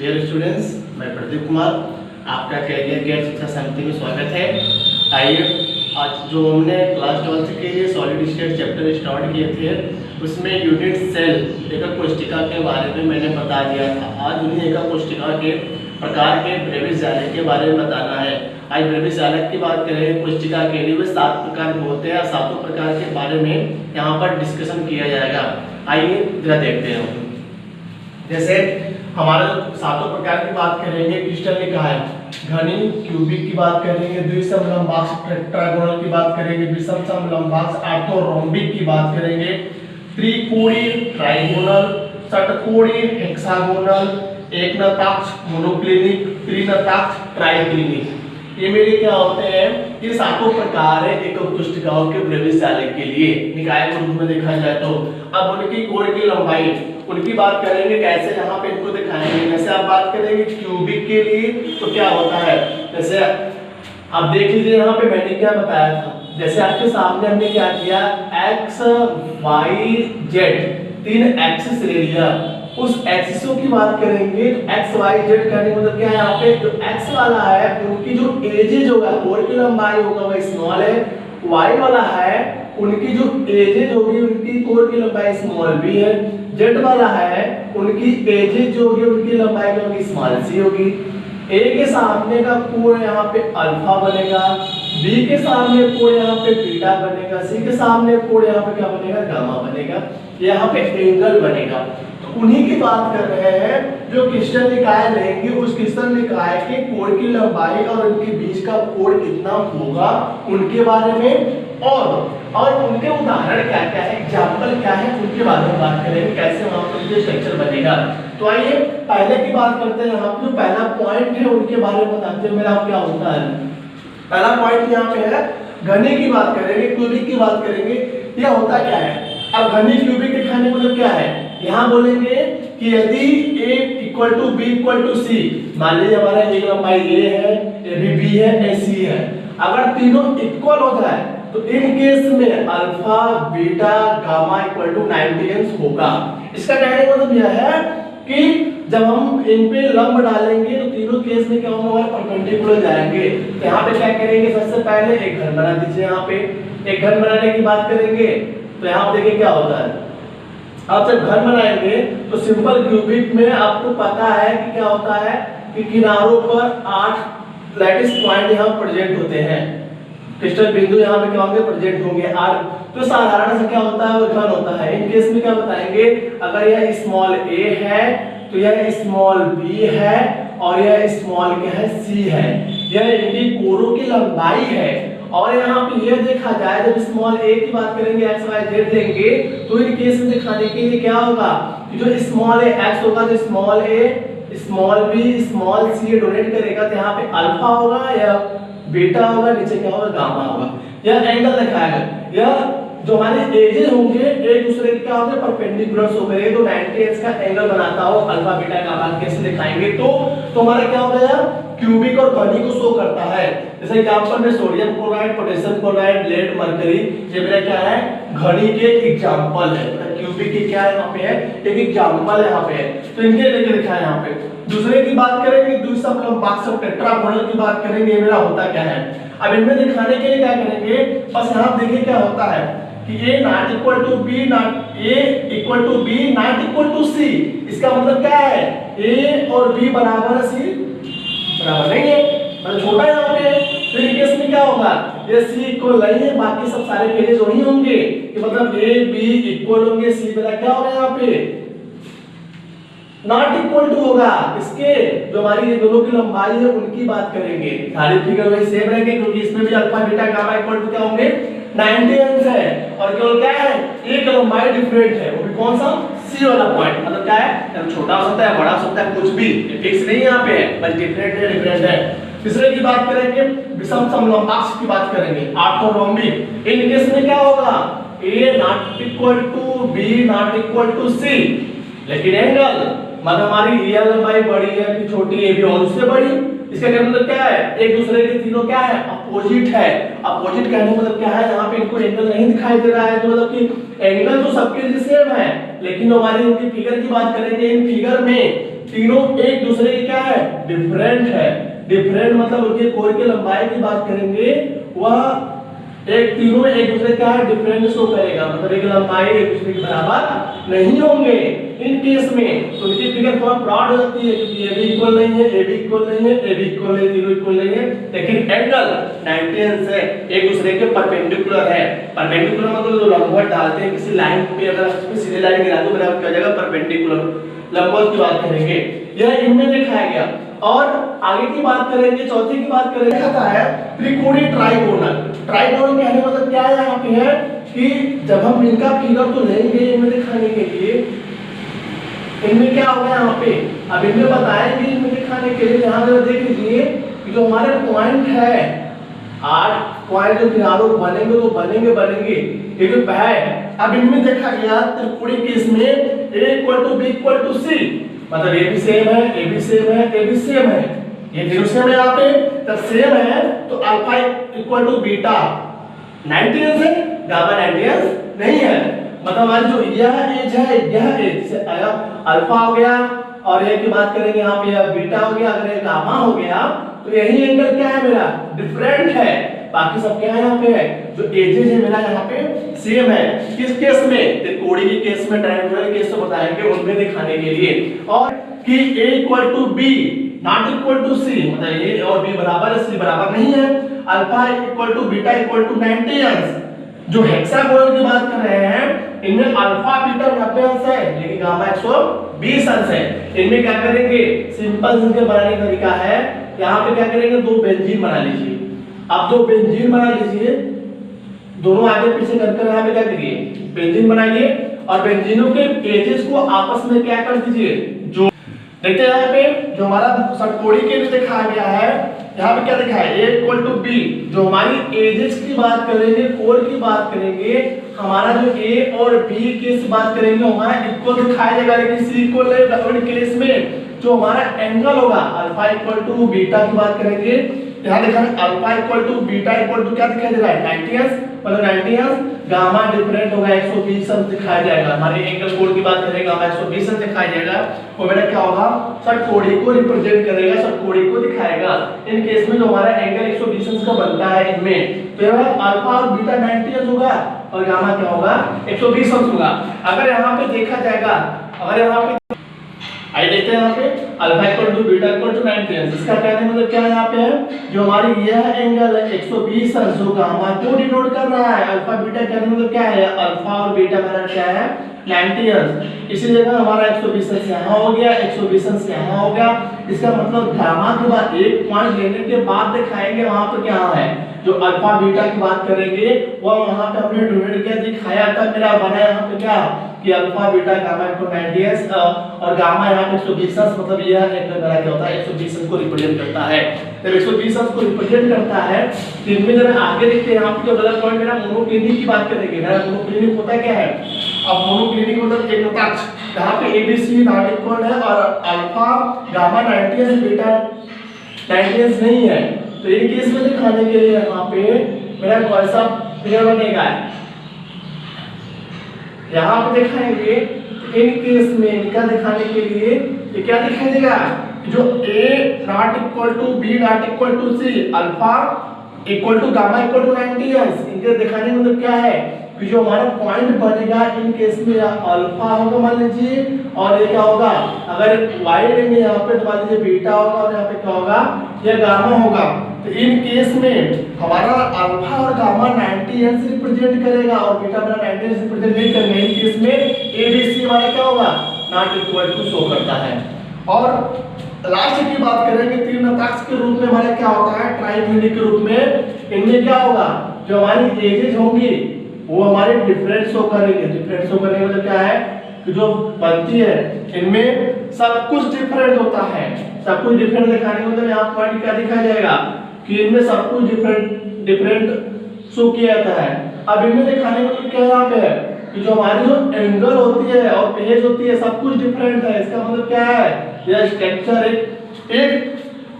Dear students, मैं प्रदीप कुमार आपका career care शिक्षा समिति में स्वागत है। आइए, आज जो हमने क्लास 12 के लिए सॉलिड स्टेट चैप्टर स्टार्ट किए थे उसमें यूनिट सेल एकक कोशिका के बारे में मैंने बता दिया था। आज उन्हीं एकक कोशिका के प्रकार के ब्रेविस जालक के बारे में बताना है। आज ब्रेविस जालक की बात करेंगे। कोशिका के लिए वे 7 प्रकार के होते हैं। 7 प्रकार के बारे में यहाँ पर डिस्कशन किया जाएगा। आइए जरा देखते हैं। जैसे हमारे 7 प्रकार की बात करेंगे। क्रिस्टल लिखा है, घनी क्यूबिक की बात करेंगे, द्विसमलंबाक्ष टेट्रागोनल की बात करेंगे, विषमसमलंबाक्ष ऑर्थोरोम्बिक की बात करेंगे, त्रिकोणीय ट्राइगोनल, षटकोणीय हेक्सागोनल, एकनताक्ष मोनोक्लिनिक, त्रिनताक्ष ट्राइक्लिनिक। ये मेरे क्या होते हैं? ये 7 प्रकार है एकक कोशिकाओं के ब्रेविस जालक के लिए। निकाय के रूप में देखा जाए तो अब उनकी कोर की लंबाई उनकी बात करेंगे। कैसे यहाँ पे इनको दिखाएंगे। जैसे आप बात करेंगे क्यूबिक के लिए तो क्या होता है, जैसे आप देख लीजिए यहाँ पे मैंने क्या बताया था। जैसे आपके सामने हमने क्या किया, एक्स वाई जेड 3 एक्सिस ले लिया। उस एक्सिसों की बात करेंगे तो एक्स वाई जेड करने मतलब क्या है, यहाँ पे जो एक्स वाला है उनकी जो एजेज होगा, कोर की लंबाई होगा वह स्मॉल है। वाई वाला है उनकी जो एजेज होगी उनकी कोर की लंबाई स्मॉल बी है। जेड वाला है उनकी एजेज जो होगी उनकी लंबाई क्या होगी, स्मॉल सी होगी। ए के सामने का कोण यहाँ पे अल्फा बनेगा, बी के सामने कोण यहाँ पे बीटा बनेगा, सी के सामने कोण यहाँ पे क्या बनेगा, गामा बनेगा। यहाँ पे एंगल बनेगा। तो उन्हीं की बात कर रहे हैं जो क्रिस्टल निकाय लेंगे। उस क्रिस्टल निकाय के कोण की लंबाई और उनके बीच का कोण कितना होगा उनके बारे में, और उनके उदाहरण क्या क्या है, एग्जाम्पल क्या है, उनके बारे में बात करेंगे। कैसे वहां पर स्ट्रक्चर बनेगा। तो आइए पहले की बात करते हैं। यहाँ पे जो पहला पॉइंट है उनके बारे में बताते हैं मेरा क्या होता है। पहला पॉइंट यहाँ पे है, घनी की बात करेंगे, क्यूबिक की बात करेंगे। यह होता क्या है? अब घनी क्यूबिक दिखाने मतलब क्या है, यहाँ बोलेंगे कि यदि a equal to B equal to C, मान लीजिए हमारा एक लंबाई a है, ये भी b है, ये c है। अगर तीनों इक्वल हो जाए तो इन केस में alpha beta gamma equal to 90 होगा। इसका कहने का मतलब यह है कि जब हम इन पे लंब डालेंगे तो तीनों केस में क्या होगा, परपेंडिकुलर जाएंगे। तो यहाँ पे क्या करेंगे, सबसे पहले एक घर बना दीजिए। यहाँ पे एक घर बनाने की बात करेंगे तो यहाँ देखिए क्या होता है। आप जब घर बनाएंगे तो सिंपल क्यूबिक में आपको पता है कि क्या होता है कि किनारों पर 8 लैटिस पॉइंट यहाँ प्रेजेंट होते हैं। क्रिस्टल बिंदु यहाँ पे क्या होंगे, प्रेजेंट होंगे 8। तो साधारण से क्या होता है, वो घन होता है। इन केस में क्या बताएंगे, अगर यह स्मॉल a है तो यह स्मॉल b है और यह स्मॉल क्या है, c है। यह इनकी कोरों की लंबाई है। और यहाँ पे यह देखा जाए, जब स्मॉल a की बात करेंगे, x y z लेंगे तो इन केस में दिखाने के लिए क्या होगा कि जो स्मॉल a x होगा तो small a small b small c donate करेगा। तो यहाँ पे अल्फा होगा या बीटा होगा, नीचे क्या होगा, गामा होगा। यह एंगल दिखाएगा। यह जो हमारे एजेस होंगे एक दूसरे के क्या होंगे, परपेंडिकुलर हो गए। तो 90 का एंगल बनाता हो अल्फा बीटा गामा कैसे दिखाएंगे तो हमारा क्या हो गया, क्यूबिक और घनी को शो करता है। जैसे एग्जांपल में sodium chloride, potassium chloride, lead, mercury, ये मेरा क्या है, घनी के एग्जांपल है। क्यूबिक की क्या है, यहाँ पे है एक एग्जांपल यहाँ पे है। तो इनके लेके लिखा है यहाँ पे। दूसरे की बात करेंगे, द्विसमलंबाक्ष टेट्रागोनल की बात करेंगे। मेरा होता क्या है, अब इनमें दिखाने के लिए क्या करेंगे, बस यहाँ देखिए क्या होता है कि a not equal to b not a equal to b not equal to c। इसका मतलब क्या है, a और b बराबर है, c बराबर नहीं है, मतलब छोटा यहाँ पे। तो इस केस में क्या होगा, ये c इक्वल नहीं है, बाकी सब सारे पेजेस वही होंगे कि मतलब a b इक्वल होंगे, c मेरा क्या होगा यहाँ पे नॉट इक्वल टू होगा। इसके जो हमारी ये दोनों की लंबाई है उनकी बात करेंगे। सारी फिगर वही सेम रहेंगे क्योंकि इसमें भी alpha beta gamma equal to क्या होंगे, 90 अंश है। और केवल क्या है, एक लंबाई डिफरेंट है, वो भी कौन सा, सी वाला पॉइंट। मतलब क्या है, छोटा हो सकता है, बड़ा हो सकता है, कुछ भी फिक्स नहीं यहाँ पे है, बस डिफरेंट है। तीसरे की बात करेंगे, विषम समलंबाक्ष की बात करेंगे, ऑर्थोरोम्बिक। इन केस में क्या होगा, a not equal to b not equal to c, लेकिन एंगल मतलब हमारी रियल लंबाई बड़ी है कि छोटी है, भी और उससे बड़ी। इसका मतलब क्या है, एक दूसरे के तीनों क्या है, अपोजिट है। अपोजिट कहने मतलब क्या है, यहाँ पे इनको एंगल नहीं दिखाई दे रहा है, तो मतलब कि एंगल तो सबके लिए सेम है, लेकिन हमारी इनकी फिगर की बात करेंगे, इन फिगर में तीनों एक दूसरे के क्या है, डिफरेंट है। डिफरेंट मतलब उनके कोर की लंबाई की बात करेंगे, वह एक तीनों एक दूसरे का डिफरेंट शो करेगा, मतलब एक लंबाई एक दूसरे के बराबर नहीं होंगे। इन केस में तो उनकी फिगर फॉर्म ब्रॉड हो जाती है, क्योंकि ए भी इक्वल नहीं है, ए भी इक्वल नहीं है, ए भी इक्वल नहीं, तीनों इक्वल नहीं है, लेकिन एंगल 90 अंश है, एक दूसरे के परपेंडिकुलर है। परपेंडिकुलर मतलब जो लंबवत डालते हैं किसी लाइन पे, अगर उसमें सीधे लाइन गिरा दो बराबर क्या हो जाएगा, परपेंडिकुलर लंबवत की बात करेंगे। यह इनमें दिखाया गया। और आगे की बात करेंगे, चौथी की बात करेंगे, कहता है त्रिकोणीय ट्राइगोनल। ट्राइगोनल कहने मतलब क्या है यहाँ पे है कि जब हम इनका फिगर तो लेंगे इनमें दिखाने के लिए, इनमें क्या होगा यहाँ पे, अब इनमें बताएंगे इनमें दिखाने के लिए। यहाँ जरा देख लीजिए कि जो हमारे पॉइंट है 8 पॉइंट जो किनारों बनेंगे तो बनेंगे ये जो है, अब इनमें देखा गया त्रिकोणीय केस में a equal to b equal to c, मतलब ये भी सेम है, ये भी सेम है, ये भी सेम है, ये तीनों सेम है। यहाँ पे जब सेम है तो अल्फा इक्वल टू बीटा 90 अंश है, गामा 90 अंश नहीं है। मतलब हमारी जो यह एज है, यह एज से अल्फा हो गया, और ये की बात करेंगे यहाँ पे यह बीटा हो गया, अगर ये गामा हो गया तो यही एंगल क्या है मेरा, डिफरेंट है। बाकी सब क्या है यहाँ पे है, जो एजेस है मेरा यहाँ पे सेम है। किस केस में, त्रिकोणीय के केस में, ट्रायंगुलर केस में बताएंगे उनमें दिखाने के लिए। और कि a equal to b not equal to c, मतलब a और b बराबर है, c बराबर नहीं है। Alpha equal to beta equal to 90 अंश। जो हेक्सागोनल की बात कर रहे हैं इनमें अल्फा बीटा 90 अंश है, लेकिन गामा 120 अंश है। इनमें क्या करेंगे, सिंपल संख्या बनाने का तरीका है, यहाँ पे क्या करेंगे, दो बेंजीन बना लीजिए। अब दो बेंजीन बना लीजिए, दोनों आगे पीछे कर यहाँ पे क्या करिए, बेंजीन बनाइए, और बेंजीनों के एजेस को आपस में क्या कर दीजिए, जो देखते हैं यहाँ पे जो हमारा षटकोणीय के लिए दिखाया गया है, यहाँ पे क्या दिखा है, a इक्वल टू b। जो हमारी एजेस की बात करेंगे, कोर की बात करेंगे, हमारा जो a और b की बात करेंगे हमारा इक्वल दिखाया जाएगा, लेकिन c इक्वल है। केस में जो हमारा एंगल होगा अल्फा इक्वल टू बीटा की बात करेंगे, यहाँ देखा है alpha equal to beta equal to क्या दिखाई दे रहा है, 90 अंश, मतलब 90 अंश। गामा डिफरेंट होगा 120 अंश दिखाया जाएगा। हमारे एंगल कोण की बात करेंगे, गामा 120 अंश दिखाया जाएगा। वो बेटा क्या होगा, षटकोणीय को रिप्रेजेंट करेगा, षटकोणीय को दिखाएगा। इन केस में जो हमारा एंगल 120 अंश का बनता है इनमें, तो यह अल्फा और बीटा 90 अंश होगा और गामा क्या होगा, 120 अंश होगा। अगर यहाँ पे देखा जाएगा, अगर यहाँ पे आइए देखते हैं यहाँ पे alpha equal to beta equal to 90 अंश, इसका कहने मतलब क्या है, यहाँ पे है जो हमारी यह एंगल है 120 अंश, जो गामा को डिनोट कर रहा है। अल्फा बीटा कहने मतलब क्या है, अल्फा और बीटा मेरा क्या है, 90 अंश। इसी जगह हमारा 120 अंश यहाँ हो गया, 120 अंश यहाँ हो गया। इसका मतलब गामा के बाद एक पॉइंट लेने के बाद दिखाएंगे वहां पर क्या है, जो अल्फा बीटा की बात करेंगे वो वहां पे हमने ढूंढ के दिखाया था, मेरा बना यहाँ पे क्या कि अल्फा बीटा गामा को 90 अंश और गामा यहाँ पे 120 अंश, मतलब यह एंगल मेरा क्या होता है, 120 अंश को रिप्रेजेंट करता है। जब 120 अंश को रिप्रेजेंट करता है, इनमें जरा आगे देखते हैं यहाँ पे जो गलत पॉइंट मेरा मोनोक्लिनिक की बात करेंगे। मेरा मोनोक्लिनिक होता क्या है, अब मोनोक्लिनिक मतलब एक नताक्ष, जहाँ पे ABC नॉट इक्वल है और अल्फा गामा 90 अंश बीटा 90 अंश नहीं है, तो इन केस में दिखाने के लिए यहाँ पे मेरा कौन सा फिगर बनेगा, यहाँ पे दिखाएंगे। इन केस में इनका दिखाने के लिए ये क्या दिखाई देगा, जो a not equal to b not equal to c, alpha equal to gamma equal to 90 अंश। इनके दिखाने का मतलब क्या है कि जो हमारा पॉइंट बनेगा इन केस में अल्फा होगा मान लीजिए, और ये क्या होगा, अगर y लेंगे यहाँ पे तो मान लीजिए बीटा होगा, और यहाँ पे क्या होगा, यह गामा होगा। तो इन केस में हमारा अल्फा और गामा 90 अंश रिप्रेजेंट करेगा और बीटा मेरा 90 अंश रिप्रेजेंट नहीं करेगा। इन केस में ABC हमारा क्या होगा, नॉट इक्वल टू शो करता है। और लास्ट की बात करेंगे त्रिनताक्ष के रूप में हमारा क्या होता है, ट्राइक्लिनिक के रूप में। इनमें क्या होगा, जो हमारी एजेस होंगी वो हमारे डिफरेंट शो करेंगे। डिफरेंट शो करने का मतलब क्या है कि जो बनती है इनमें सब कुछ डिफरेंट होता है। सब कुछ डिफरेंट दिखाने का मतलब यहाँ पॉइंट क्या दिखाया जाएगा कि इनमें सब कुछ डिफरेंट शो किया जाता है। अब इनमें दिखाने का मतलब क्या यहाँ पे है कि जो हमारी जो एंगल होती है और एज होती है सब कुछ डिफरेंट है। इसका मतलब क्या है, यह स्ट्रक्चर एक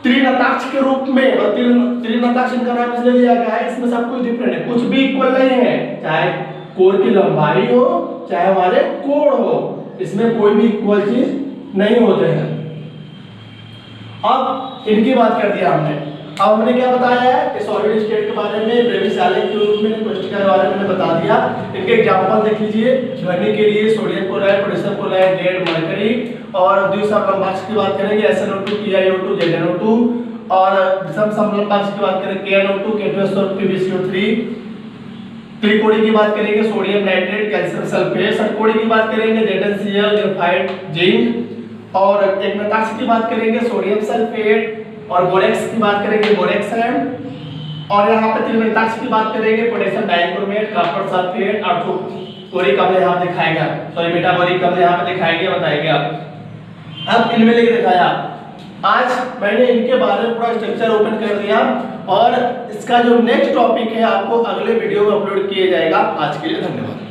त्रिनताक्ष के रूप में, और त्रिनताक्ष इनका नाम इसलिए दिया गया है, इसमें सब कुछ डिफरेंट है, कुछ भी इक्वल नहीं है, चाहे कोर की लंबाई हो चाहे हमारे कोण हो, इसमें कोई भी इक्वल चीज नहीं होते हैं। अब इनकी बात कर दिया हमने। अब हमने क्या बताया है कि सॉलिड स्टेट के बारे में प्रयोगशाला के रूप में कोष्ठिका के बारे में मैंने बता दिया। इनके एग्जांपल देख लीजिए। भरने के लिए sodium chloride, potassium chloride, lead, mercury. और द्विसमलंबाक्ष की बात करेंगे SnO2, TiO2, ZnO2। और समलंबाक्ष की बात करें KnO2, K2SO4, PbCO3। त्रिकोणी की बात करेंगे सोडियम नाइट्रेट, कैल्शियम सल्फेट। षटकोणी की बात करेंगे ZnCl, ग्रेफाइट, जिंक। और एकमेताक्ष की बात करेंगे सोडियम सल्फेट। और बोरेक्स की बात करेंगे बोरेक्स एंड। और यहाँ पे त्रिमेताक्ष की बात करेंगे पोटेशियम डाइक्रोमेट, कॉपर सल्फेट। ऑर्थोकोरिक अम्ल यहाँ पे दिखाएगा, सॉरी मेटाबोरिक अम्ल यहाँ पे दिखाएंगे, बताएगा। अब इनमें लेके दिखाया। आज मैंने इनके बारे में पूरा स्ट्रक्चर ओपन कर दिया और इसका जो नेक्स्ट टॉपिक है आपको अगले वीडियो में अपलोड किया जाएगा। आज के लिए धन्यवाद।